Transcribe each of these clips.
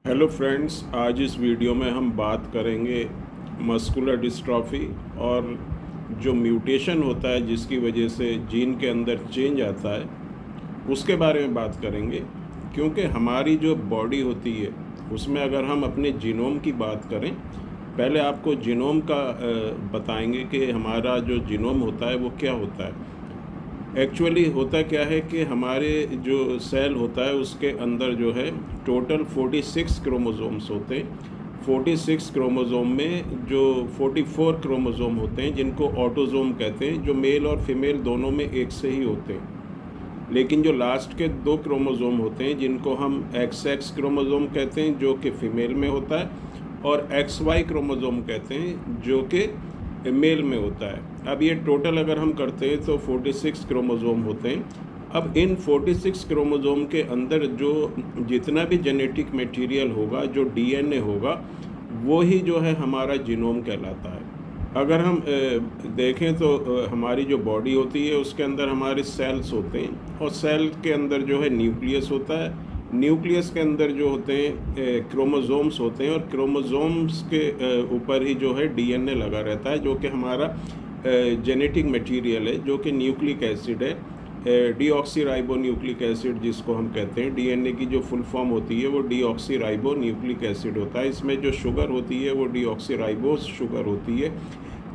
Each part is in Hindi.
हेलो फ्रेंड्स, आज इस वीडियो में हम बात करेंगे मस्कुलर डिस्ट्रॉफी और जो म्यूटेशन होता है जिसकी वजह से जीन के अंदर चेंज आता है उसके बारे में बात करेंगे। क्योंकि हमारी जो बॉडी होती है उसमें अगर हम अपने जीनोम की बात करें, पहले आपको जीनोम का बताएंगे कि हमारा जो जीनोम होता है वो क्या होता है। एक्चुअली होता क्या है कि हमारे जो सेल होता है उसके अंदर जो है टोटल 46 क्रोमोसोम्स होते हैं। 46 क्रोमोसोम में जो 44 क्रोमोसोम होते हैं जिनको ऑटोसोम कहते हैं, जो मेल और फीमेल दोनों में एक से ही होते हैं। लेकिन जो लास्ट के 2 क्रोमोसोम होते हैं जिनको हम XX क्रोमोसोम कहते हैं जो कि फीमेल में होता है, और XY क्रोमोसोम कहते हैं जो कि मेल में होता है। अब ये टोटल अगर हम करते हैं तो 46 क्रोमोसोम होते हैं। अब इन 46 क्रोमोसोम के अंदर जो जितना भी जेनेटिक मटेरियल होगा, जो डीएनए होगा, वो ही जो है हमारा जीनोम कहलाता है। अगर हम देखें तो हमारी जो बॉडी होती है उसके अंदर हमारे सेल्स होते हैं, और सेल के अंदर जो है न्यूक्लियस होता है। न्यूक्लियस के अंदर जो होते हैं क्रोमोसोम्स होते हैं, और क्रोमोसोम्स के ऊपर ही जो है डीएनए लगा रहता है, जो कि हमारा जेनेटिक मटेरियल है, जो कि न्यूक्लिक एसिड है। डीऑक्सी न्यूक्लिक एसिड जिसको हम कहते हैं। डीएनए की जो फुल फॉर्म होती है वो डीऑक्सी न्यूक्लिक एसिड होता है। इसमें जो शुगर होती है वो डीऑक्सी शुगर होती है।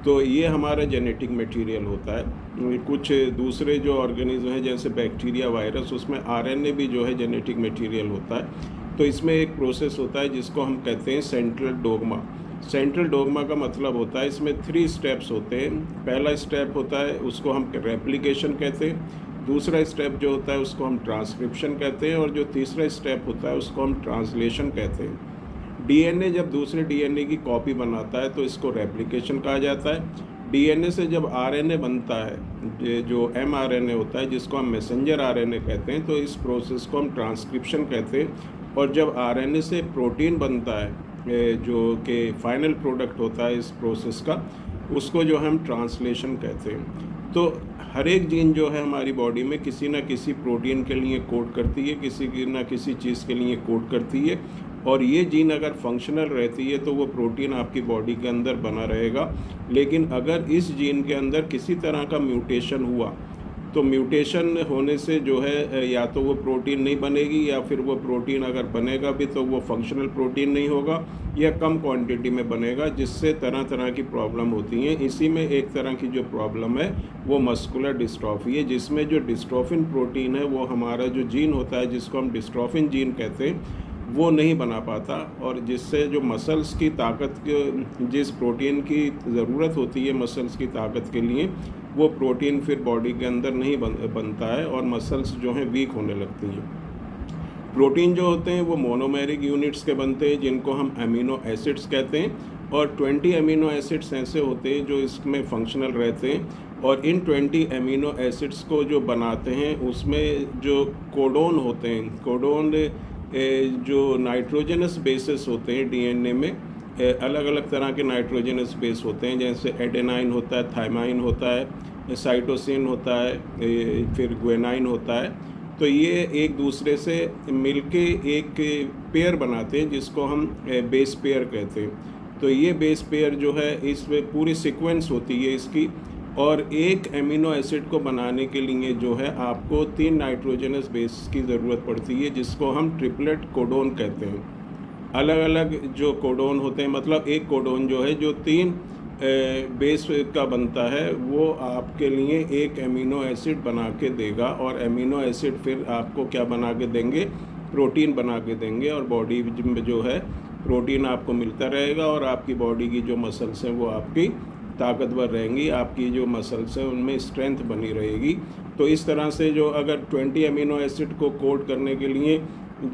तो ये हमारा जेनेटिक मटेरियल होता है। कुछ दूसरे जो ऑर्गेनिज्म हैं जैसे बैक्टीरिया, वायरस, उसमें आरएनए भी जो है जेनेटिक मटेरियल होता है। तो इसमें एक प्रोसेस होता है जिसको हम कहते हैं सेंट्रल डोग्मा। सेंट्रल डोग्मा का मतलब होता है इसमें 3 स्टेप्स होते हैं। पहला स्टेप होता है उसको हम रेप्लिकेशन कहते हैं। दूसरा स्टेप जो होता है उसको हम ट्रांसक्रिप्शन कहते हैं, और जो तीसरा स्टेप होता है उसको हम ट्रांसलेशन कहते हैं। डीएनए जब दूसरे डीएनए की कॉपी बनाता है तो इसको रेप्लिकेशन कहा जाता है। डीएनए से जब आरएनए बनता है, जो एमआरएनए होता है जिसको हम मैसेंजर आरएनए कहते हैं, तो इस प्रोसेस को हम ट्रांसक्रिप्शन कहते हैं। और जब आरएनए से प्रोटीन बनता है, जो कि फाइनल प्रोडक्ट होता है इस प्रोसेस का, उसको जो हम ट्रांसलेशन कहते हैं। तो हर एक जीन जो है हमारी बॉडी में किसी न किसी प्रोटीन के लिए कोड करती है, किसी न किसी चीज़ के लिए कोड करती है। और ये जीन अगर फंक्शनल रहती है तो वो प्रोटीन आपकी बॉडी के अंदर बना रहेगा। लेकिन अगर इस जीन के अंदर किसी तरह का म्यूटेशन हुआ तो म्यूटेशन होने से जो है या तो वो प्रोटीन नहीं बनेगी, या फिर वो प्रोटीन अगर बनेगा भी तो वो फंक्शनल प्रोटीन नहीं होगा, या कम क्वांटिटी में बनेगा, जिससे तरह तरह की प्रॉब्लम होती हैं। इसी में एक तरह की जो प्रॉब्लम है वो मस्कुलर डिस्ट्रॉफी है, जिसमें जो डिस्ट्रोफिन प्रोटीन है वो हमारा जो जीन होता है जिसको हम डिस्ट्रोफिन जीन कहते हैं वो नहीं बना पाता, और जिससे जो मसल्स की ताकत के जिस प्रोटीन की ज़रूरत होती है मसल्स की ताकत के लिए, वो प्रोटीन फिर बॉडी के अंदर नहीं बनता है, और मसल्स जो हैं वीक होने लगती हैं। प्रोटीन जो होते हैं वो मोनोमेरिक यूनिट्स के बनते हैं जिनको हम अमीनो एसिड्स कहते हैं, और 20 अमीनो एसिड्स ऐसे होते हैं जो इसमें फंक्शनल रहते हैं। और इन 20 अमीनो एसिड्स को जो बनाते हैं उसमें जो कोडोन होते हैं, कोडोन जो नाइट्रोजनस बेसेस होते हैं डीएनए में, अलग अलग तरह के नाइट्रोजनस बेस होते हैं, जैसे एडेनाइन होता है, थाइमाइन होता है, साइटोसिन होता है, फिर ग्वेनाइन होता है। तो ये एक दूसरे से मिलके एक पेयर बनाते हैं जिसको हम बेस पेयर कहते हैं। तो ये बेस पेयर जो है इसमें पूरी सीक्वेंस होती है इसकी, और एक एमिनो एसिड को बनाने के लिए जो है आपको 3 नाइट्रोजनस बेस की ज़रूरत पड़ती है जिसको हम ट्रिपलेट कोडोन कहते हैं। अलग अलग जो कोडोन होते हैं, मतलब एक कोडोन जो है जो 3 बेस का बनता है, वो आपके लिए एक एमिनो एसिड बना के देगा, और एमिनो एसिड फिर आपको क्या बना के देंगे, प्रोटीन बना के देंगे, और बॉडी में जो है प्रोटीन आपको मिलता रहेगा, और आपकी बॉडी की जो मसल्स हैं वो आपकी ताकतवर रहेंगी, आपकी जो मसल्स हैं उनमें स्ट्रेंथ बनी रहेगी। तो इस तरह से जो अगर 20 अमीनो एसिड को कोड करने के लिए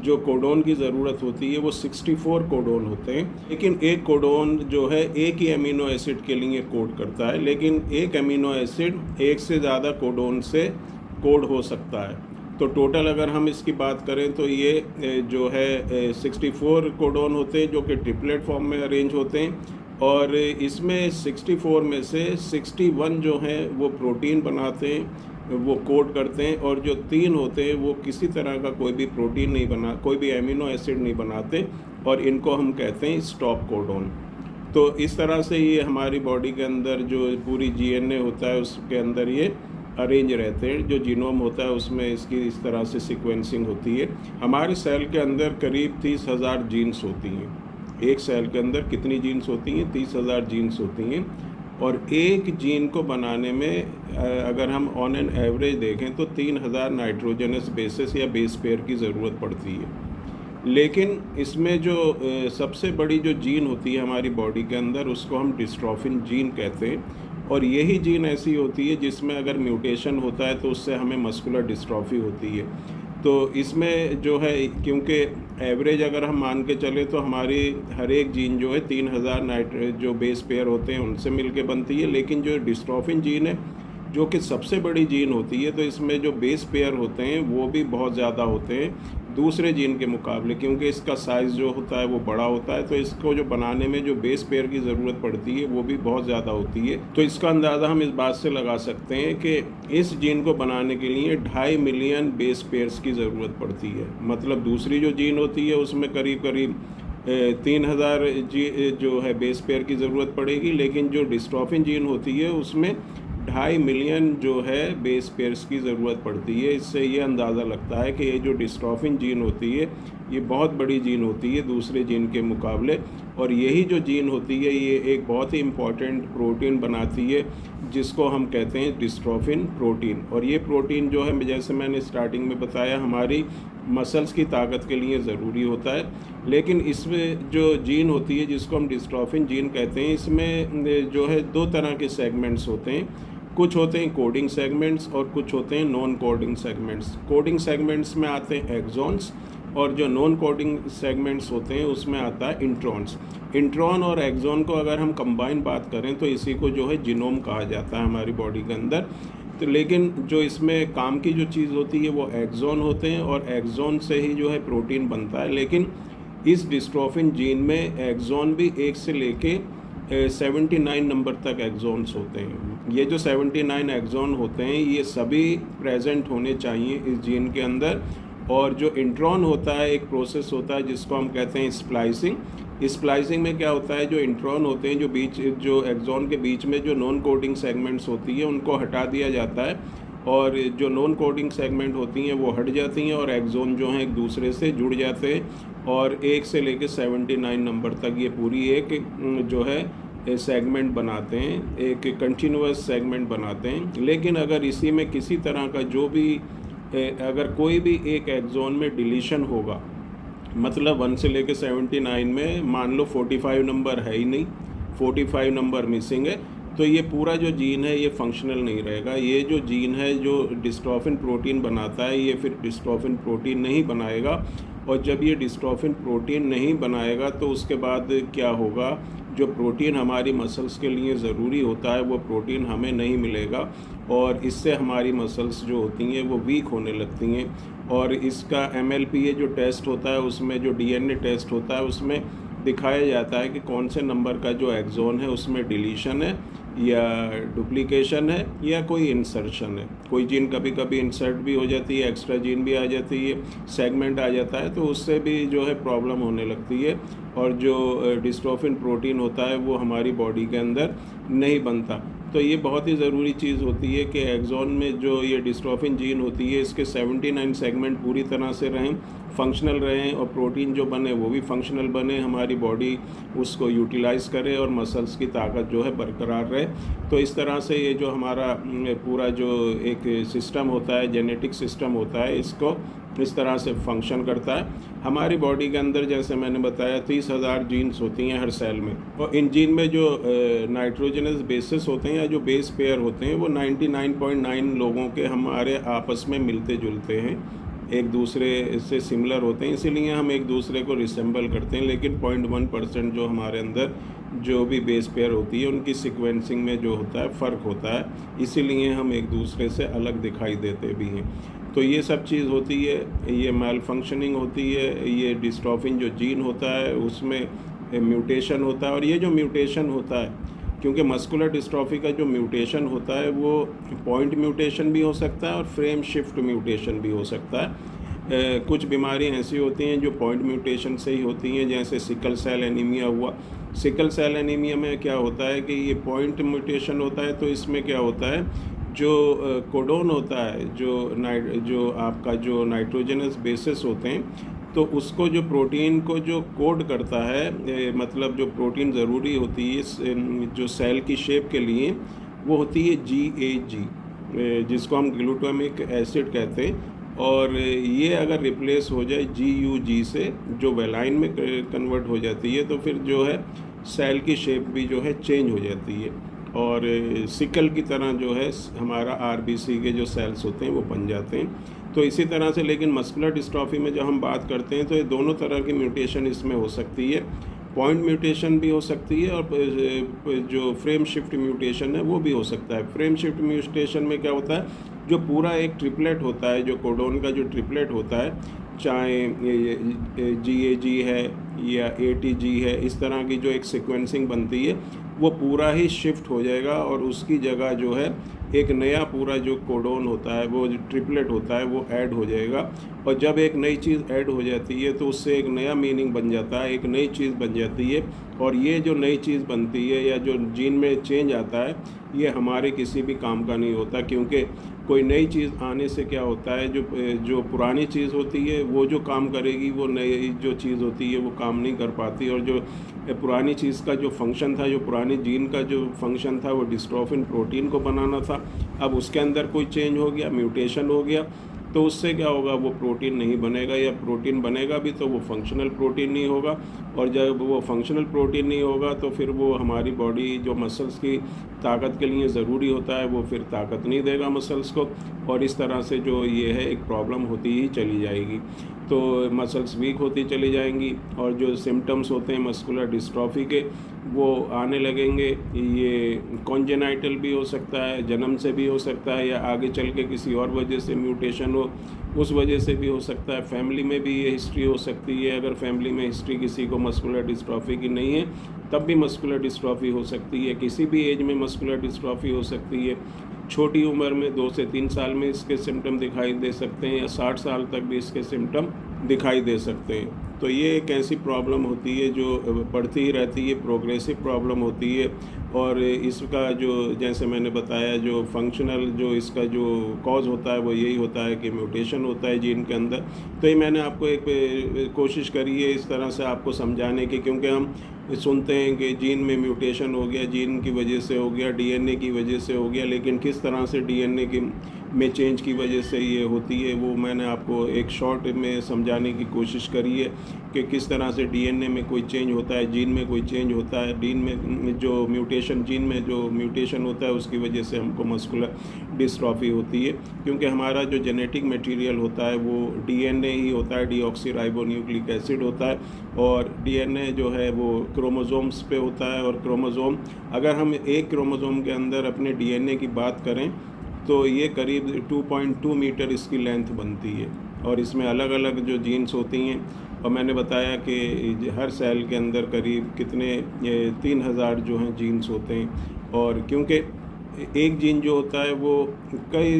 जो कोडोन की ज़रूरत होती है वो 64 कोडोन होते हैं। लेकिन एक कोडोन जो है एक ही अमीनो एसिड के लिए कोड करता है, लेकिन एक अमीनो एसिड एक से ज़्यादा कोडोन से कोड हो सकता है। तो टोटल अगर हम इसकी बात करें तो ये जो है 64 कोडोन होते हैं जो कि ट्रिपलेट फॉर्म में अरेंज होते हैं, और इसमें 64 में से 61 जो हैं वो प्रोटीन बनाते हैं, वो कोड करते हैं, और जो 3 होते हैं वो किसी तरह का कोई भी प्रोटीन नहीं बना, कोई भी एमिनो एसिड नहीं बनाते, और इनको हम कहते हैं स्टॉप कोडॉन। तो इस तरह से ये हमारी बॉडी के अंदर जो पूरी जीएनए होता है उसके अंदर ये अरेंज रहते हैं। जो जीनोम होता है उसमें इसकी इस तरह से सीक्वेंसिंग होती है। हमारे सेल के अंदर करीब 30,000 जीन्स होती हैं। एक सेल के अंदर कितनी जीन्स होती हैं? 30,000 जीन्स होती हैं। और एक जीन को बनाने में अगर हम ऑन एन एवरेज देखें तो 3,000 नाइट्रोजनस बेसेस या बेस पेयर की ज़रूरत पड़ती है। लेकिन इसमें जो सबसे बड़ी जो जीन होती है हमारी बॉडी के अंदर उसको हम डिस्ट्रोफिन जीन कहते हैं। और यही जीन ऐसी होती है जिसमें अगर म्यूटेशन होता है तो उससे हमें मस्कुलर डिस्ट्रॉफी होती है। तो इसमें जो है, क्योंकि एवरेज अगर हम मान के चले तो हमारी हर एक जीन जो है 3,000 जो बेस पेयर होते हैं उनसे मिलके बनती है। लेकिन जो डिस्ट्रोफिन जीन है जो कि सबसे बड़ी जीन होती है, तो इसमें जो बेस पेयर होते हैं वो भी बहुत ज़्यादा होते हैं दूसरे जीन के मुकाबले, क्योंकि इसका साइज़ जो होता है वो बड़ा होता है। तो इसको जो बनाने में जो बेस पेयर की ज़रूरत पड़ती है वो भी बहुत ज़्यादा होती है। तो इसका अंदाज़ा हम इस बात से लगा सकते हैं कि इस जीन को बनाने के लिए 2.5 मिलियन बेस पेयर्स की ज़रूरत पड़ती है। मतलब दूसरी जो जीन होती है उसमें करीब 3,000 जो है बेस पेयर की ज़रूरत पड़ेगी, लेकिन जो डिस्ट्रोफिन जीन होती है उसमें 2.5 मिलियन जो है बेस पेयर्स की ज़रूरत पड़ती है। इससे ये अंदाज़ा लगता है कि ये जो डिस्ट्रोफिन जीन होती है ये बहुत बड़ी जीन होती है दूसरे जीन के मुकाबले। और यही जो जीन होती है ये एक बहुत ही इम्पॉर्टेंट प्रोटीन बनाती है जिसको हम कहते हैं डिस्ट्रोफिन प्रोटीन। और ये प्रोटीन जो है, जैसे मैंने स्टार्टिंग में बताया, हमारी मसल्स की ताकत के लिए ज़रूरी होता है। लेकिन इसमें जो जीन होती है जिसको हम डिस्ट्रोफिन जीन कहते हैं, इसमें जो है 2 तरह के सेगमेंट्स होते हैं। कुछ होते हैं कोडिंग सेगमेंट्स और कुछ होते हैं non coding segments. Coding segments में आते हैं एक्सॉन्स और जो नॉन कोडिंग सेगमेंट्स होते हैं उसमें आता है इंट्रॉन्स। इंट्रॉन और एक्सॉन को अगर हम कंबाइन बात करें तो इसी को जो है जीनोम कहा जाता है हमारी बॉडी के अंदर। तो लेकिन जो इसमें काम की जो चीज़ होती है वो एक्सॉन होते हैं और एक्सॉन से ही जो है प्रोटीन बनता है। लेकिन इस डिस्ट्रोफिन जीन में एक्सॉन भी 1 से लेके 79 नंबर तक एक्सॉन्स होते हैं। ये जो 79 एक्सॉन होते हैं ये सभी प्रेजेंट होने चाहिए इस जीन के अंदर। और जो इंट्रॉन होता है, एक प्रोसेस होता है जिसको हम कहते हैं स्प्लाइसिंग। स्प्लाइसिंग में क्या होता है, जो इंट्रॉन होते हैं जो एक्सॉन के बीच में जो नॉन कोडिंग सेगमेंट्स होती है उनको हटा दिया जाता है और जो नॉन कोडिंग सेगमेंट होती हैं वो हट जाती हैं और एक्सॉन जो हैं एक दूसरे से जुड़ जाते हैं और 1 से लेकर 79 नंबर तक ये पूरी एक जो है सेगमेंट बनाते हैं, एक कंटिन्यूअस सेगमेंट बनाते हैं। लेकिन अगर इसी में किसी तरह का जो भी अगर कोई भी एक एक्सॉन में डिलीशन होगा, मतलब 1 से लेकर 79 में मान लो 45 नंबर है ही नहीं, 45 नंबर मिसिंग है, तो ये पूरा जो जीन है ये फंक्शनल नहीं रहेगा। ये जो जीन है जो डिस्ट्रोफिन प्रोटीन बनाता है ये फिर डिस्ट्रोफिन प्रोटीन नहीं बनाएगा। और जब ये डिस्ट्रोफिन प्रोटीन नहीं बनाएगा तो उसके बाद क्या होगा, जो प्रोटीन हमारी मसल्स के लिए ज़रूरी होता है वो प्रोटीन हमें नहीं मिलेगा और इससे हमारी मसल्स जो होती हैं वो वीक होने लगती हैं। और इसका MLPA जो टेस्ट होता है उसमें जो DNA टेस्ट होता है उसमें दिखाया जाता है कि कौन से नंबर का जो एक्सॉन है उसमें डिलीशन है या डुप्लीकेशन है या कोई इंसर्शन है। कोई जीन कभी कभी इंसर्ट भी हो जाती है, एक्स्ट्रा जीन भी आ जाती है, सेगमेंट आ जाता है, तो उससे भी जो है प्रॉब्लम होने लगती है और जो डिस्ट्रोफिन प्रोटीन होता है वो हमारी बॉडी के अंदर नहीं बनता। तो ये बहुत ही ज़रूरी चीज़ होती है कि एक्सॉन में जो ये डिस्ट्रोफिन जीन होती है इसके 79 सेगमेंट पूरी तरह से रहें, फंक्शनल रहें और प्रोटीन जो बने वो भी फंक्शनल बने, हमारी बॉडी उसको यूटिलाइज़ करे और मसल्स की ताकत जो है बरकरार रहे। तो इस तरह से ये जो हमारा पूरा जो एक सिस्टम होता है, जेनेटिक सिस्टम होता है, इसको इस तरह से फंक्शन करता है। हमारी बॉडी के अंदर जैसे मैंने बताया 30,000 जीन्स होती हैं हर सेल में और इन जीन में जो नाइट्रोजनस बेसिस होते हैं या जो बेस पेयर होते हैं वो 99.9 लोगों के हमारे आपस में मिलते जुलते हैं, एक दूसरे से सिमिलर होते हैं, इसीलिए हम एक दूसरे को रिसेंबल करते हैं। लेकिन 0.1% जो हमारे अंदर जो भी बेस पेयर होती है उनकी सीक्वेंसिंग में जो होता है फ़र्क होता है, इसीलिए हम एक दूसरे से अलग दिखाई देते भी हैं। तो ये सब चीज़ होती है, ये मैल फंक्शनिंग होती है, ये डिस्ट्रोफिन जो जीन होता है उसमें म्यूटेशन होता है। और ये जो म्यूटेशन होता है, क्योंकि मस्कुलर डिस्ट्रॉफी का जो म्यूटेशन होता है वो पॉइंट म्यूटेशन भी हो सकता है और फ्रेम शिफ्ट म्यूटेशन भी हो सकता है। कुछ बीमारियां ऐसी होती हैं जो पॉइंट म्यूटेशन से ही होती हैं, जैसे सिकल सेल एनीमिया हुआ। सिकल सेल एनीमिया में क्या होता है कि ये पॉइंट म्यूटेशन होता है, तो इसमें क्या होता है, जो कोडोन होता है, जो आपका जो नाइट्रोजनस बेसिस होते हैं, तो उसको जो प्रोटीन को जो कोड करता है, मतलब जो प्रोटीन ज़रूरी होती है जो सेल की शेप के लिए, वो होती है GAG, जिसको हम ग्लूटामिक एसिड कहते हैं। और ये अगर रिप्लेस हो जाए GUG से, जो वेलाइन में कन्वर्ट हो जाती है, तो फिर जो है सेल की शेप भी जो है चेंज हो जाती है, और सिकल की तरह जो है हमारा RBC के जो सेल्स होते हैं वो बन जाते हैं। तो इसी तरह से लेकिन मस्कुलर डिस्ट्रॉफी में जब हम बात करते हैं तो ये दोनों तरह की म्यूटेशन इसमें हो सकती है। पॉइंट म्यूटेशन भी हो सकती है, और जो फ्रेम शिफ्ट म्यूटेशन है वो भी हो सकता है। फ्रेम शिफ्ट म्यूटेशन में क्या होता है, जो पूरा एक ट्रिपलेट होता है, जो कोडोन का जो ट्रिपलेट होता है, चाहे GAG है या ATG है, इस तरह की जो एक सीक्वेंसिंग बनती है, वो पूरा ही शिफ्ट हो जाएगा, और उसकी जगह जो है एक नया पूरा जो कोडोन होता है, वो जो ट्रिपलेट होता है, वो ऐड हो जाएगा। और जब एक नई चीज़ ऐड हो जाती है तो उससे एक नया मीनिंग बन जाता है, एक नई चीज़ बन जाती है। और ये जो नई चीज़ बनती है या जो जीन में चेंज आता है, ये हमारे किसी भी काम का नहीं होता, क्योंकि कोई नई चीज़ आने से क्या होता है, जो पुरानी चीज़ होती है वो जो काम करेगी, वो नई जो चीज़ होती है वो काम नहीं कर पाती। और जो पुरानी चीज़ का जो फंक्शन था, जो पुरानी जीन का जो फंक्शन था, वो डिस्ट्रोफिन प्रोटीन को बनाना था, अब उसके अंदर कोई चेंज हो गया, म्यूटेशन हो गया, तो उससे क्या होगा, वो प्रोटीन नहीं बनेगा, या प्रोटीन बनेगा भी तो वो फंक्शनल प्रोटीन नहीं होगा। और जब वो फंक्शनल प्रोटीन नहीं होगा तो फिर वो हमारी बॉडी जो मसल्स की ताकत के लिए ज़रूरी होता है, वो फिर ताकत नहीं देगा मसल्स को, और इस तरह से जो ये है एक प्रॉब्लम होती ही चली जाएगी। तो मसल्स वीक होती चली जाएंगी, और जो सिम्टम्स होते हैं मस्कुलर डिस्ट्रॉफी के, वो आने लगेंगे। ये कॉन्जेनाइटल भी हो सकता है, जन्म से भी हो सकता है, या आगे चल के किसी और वजह से म्यूटेशन हो, उस वजह से भी हो सकता है। फैमिली में भी ये हिस्ट्री हो सकती है, अगर फैमिली में हिस्ट्री किसी को मस्कुलर डिस्ट्रॉफी की नहीं है, तब भी मस्कुलर डिस्ट्रॉफी हो सकती है। किसी भी एज में मस्कुलर डिस्ट्रॉफी हो सकती है। छोटी उम्र में 2 से 3 साल में इसके सिम्टम दिखाई दे सकते हैं, या 60 साल तक भी इसके सिम्टम दिखाई दे सकते हैं। तो ये एक ऐसी प्रॉब्लम होती है जो बढ़ती ही रहती है, प्रोग्रेसिव प्रॉब्लम होती है। और इसका जो, जैसे मैंने बताया, जो फंक्शनल जो इसका जो कॉज होता है वो यही होता है कि म्यूटेशन होता है जीन के अंदर। तो ये मैंने आपको एक कोशिश करी है इस तरह से आपको समझाने की, क्योंकि हम सुनते हैं कि जीन में म्यूटेशन हो गया, जीन की वजह से हो गया, DNA की वजह से हो गया, लेकिन किस तरह से DNA की में चेंज की वजह से ये होती है, वो मैंने आपको एक शॉर्ट में समझाने की कोशिश करी है कि किस तरह से DNA में कोई चेंज होता है, जीन में कोई चेंज होता है, जीन में जो म्यूटेशन, जीन में जो म्यूटेशन होता है उसकी वजह से हमको मस्कुलर डिस्ट्रॉफी होती है। क्योंकि हमारा जो जेनेटिक मटेरियल होता है वो DNA ही होता है, डीऑक्सीराइबोन्यूक्लिक एसिड होता है, और DNA जो है वो क्रोमोसोम्स पे होता है। और क्रोमोसोम, अगर हम एक क्रोमोसोम के अंदर अपने DNA की बात करें तो ये करीब 2.2 मीटर इसकी लेंथ बनती है, और इसमें अलग अलग जो जीन्स होती हैं। और मैंने बताया कि हर सेल के अंदर करीब कितने 3000 जो हैं जीन्स होते हैं। और क्योंकि एक जीन जो होता है वो कई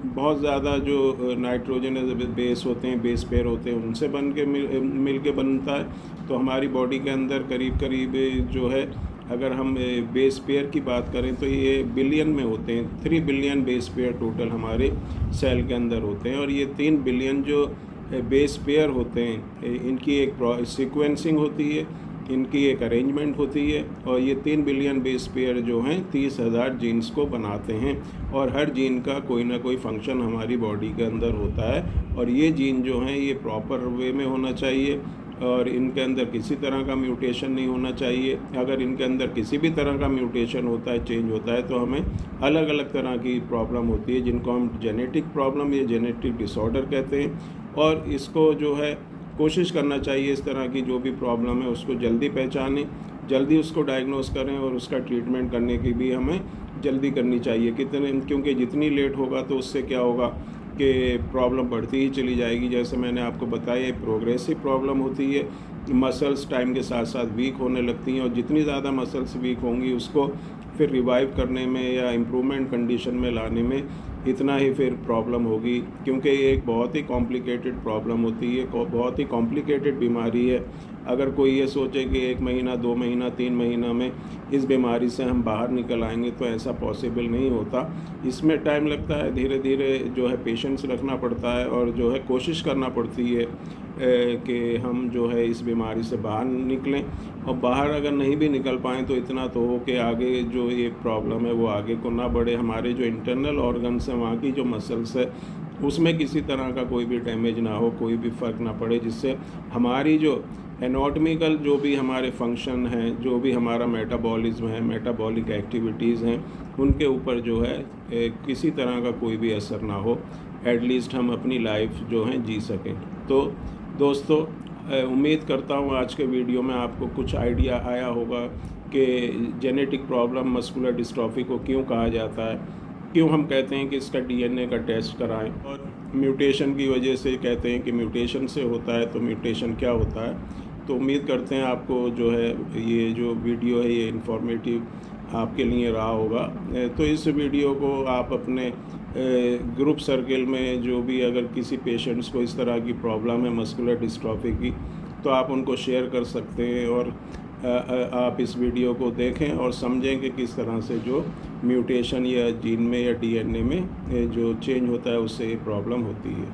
बहुत ज़्यादा जो नाइट्रोजन बेस होते हैं, बेस पेयर होते हैं, उनसे बन के मिल के बनता है। तो हमारी बॉडी के अंदर करीब करीब जो है, अगर हम बेस पेयर की बात करें तो ये बिलियन में होते हैं। 3 बिलियन बेस पेयर टोटल हमारे सेल के अंदर होते हैं। और ये 3 बिलियन जो बेस पेयर होते हैं, इनकी एक सीक्वेंसिंग होती है, इनकी एक अरेंजमेंट होती है, और ये 3 बिलियन बेस पेयर जो हैं 30,000 जीन्स को बनाते हैं। और हर जीन का कोई ना कोई फंक्शन हमारी बॉडी के अंदर होता है, और ये जीन जो हैं ये प्रॉपर वे में होना चाहिए, और इनके अंदर किसी तरह का म्यूटेशन नहीं होना चाहिए। अगर इनके अंदर किसी भी तरह का म्यूटेशन होता है, चेंज होता है, तो हमें अलग अलग तरह की प्रॉब्लम होती है, जिनको हम जेनेटिक प्रॉब्लम या जेनेटिक डिसऑर्डर कहते हैं। और इसको जो है कोशिश करना चाहिए इस तरह की जो भी प्रॉब्लम है उसको जल्दी पहचानें, जल्दी उसको डायग्नोस करें, और उसका ट्रीटमेंट करने की भी हमें जल्दी करनी चाहिए। क्योंकि जितनी लेट होगा तो उससे क्या होगा कि प्रॉब्लम बढ़ती ही चली जाएगी। जैसे मैंने आपको बताया, प्रोग्रेसिव प्रॉब्लम होती है, मसल्स टाइम के साथ साथ वीक होने लगती हैं, और जितनी ज़्यादा मसल्स वीक होंगी उसको फिर रिवाइव करने में या इम्प्रूवमेंट कंडीशन में लाने में इतना ही फिर प्रॉब्लम होगी, क्योंकि ये एक बहुत ही कॉम्प्लिकेटेड प्रॉब्लम होती है, बहुत ही कॉम्प्लिकेटेड बीमारी है। अगर कोई ये सोचे कि 1 महीना, 2 महीना, 3 महीना में इस बीमारी से हम बाहर निकल आएंगे, तो ऐसा पॉसिबल नहीं होता। इसमें टाइम लगता है, धीरे धीरे जो है पेशेंस रखना पड़ता है और जो है कोशिश करना पड़ती है कि हम जो है इस बीमारी से बाहर निकलें। और बाहर अगर नहीं भी निकल पाएँ तो इतना तो हो कि आगे जो ये प्रॉब्लम है वो आगे को ना बढ़े। हमारे जो इंटरनल ऑर्गन्स हैं, वहाँ की जो मसल्स है, उसमें किसी तरह का कोई भी डैमेज ना हो, कोई भी फ़र्क ना पड़े, जिससे हमारी जो एनाटॉमिकल जो भी हमारे फंक्शन हैं, जो भी हमारा मेटाबॉलिज्म है, मेटाबॉलिक एक्टिविटीज़ हैं, उनके ऊपर जो है किसी तरह का कोई भी असर ना हो। एटलीस्ट हम अपनी लाइफ जो है जी सकें। तो दोस्तों, उम्मीद करता हूँ आज के वीडियो में आपको कुछ आइडिया आया होगा कि जेनेटिक प्रॉब्लम मस्कुलर डिस्ट्रॉफी को क्यों कहा जाता है, क्यों हम कहते हैं कि इसका डीएनए का टेस्ट कराएं, और म्यूटेशन की वजह से कहते हैं कि म्यूटेशन से होता है, तो म्यूटेशन क्या होता है। तो उम्मीद करते हैं आपको जो है ये जो वीडियो है ये इन्फॉर्मेटिव आपके लिए रहा होगा। तो इस वीडियो को आप अपने ग्रुप सर्कल में, जो भी अगर किसी पेशेंट्स को इस तरह की प्रॉब्लम है मस्कुलर डिस्ट्रॉफी की, तो आप उनको शेयर कर सकते हैं और आप इस वीडियो को देखें और समझें कि किस तरह से जो म्यूटेशन या जीन में या डीएनए में जो चेंज होता है उससे ये प्रॉब्लम होती है।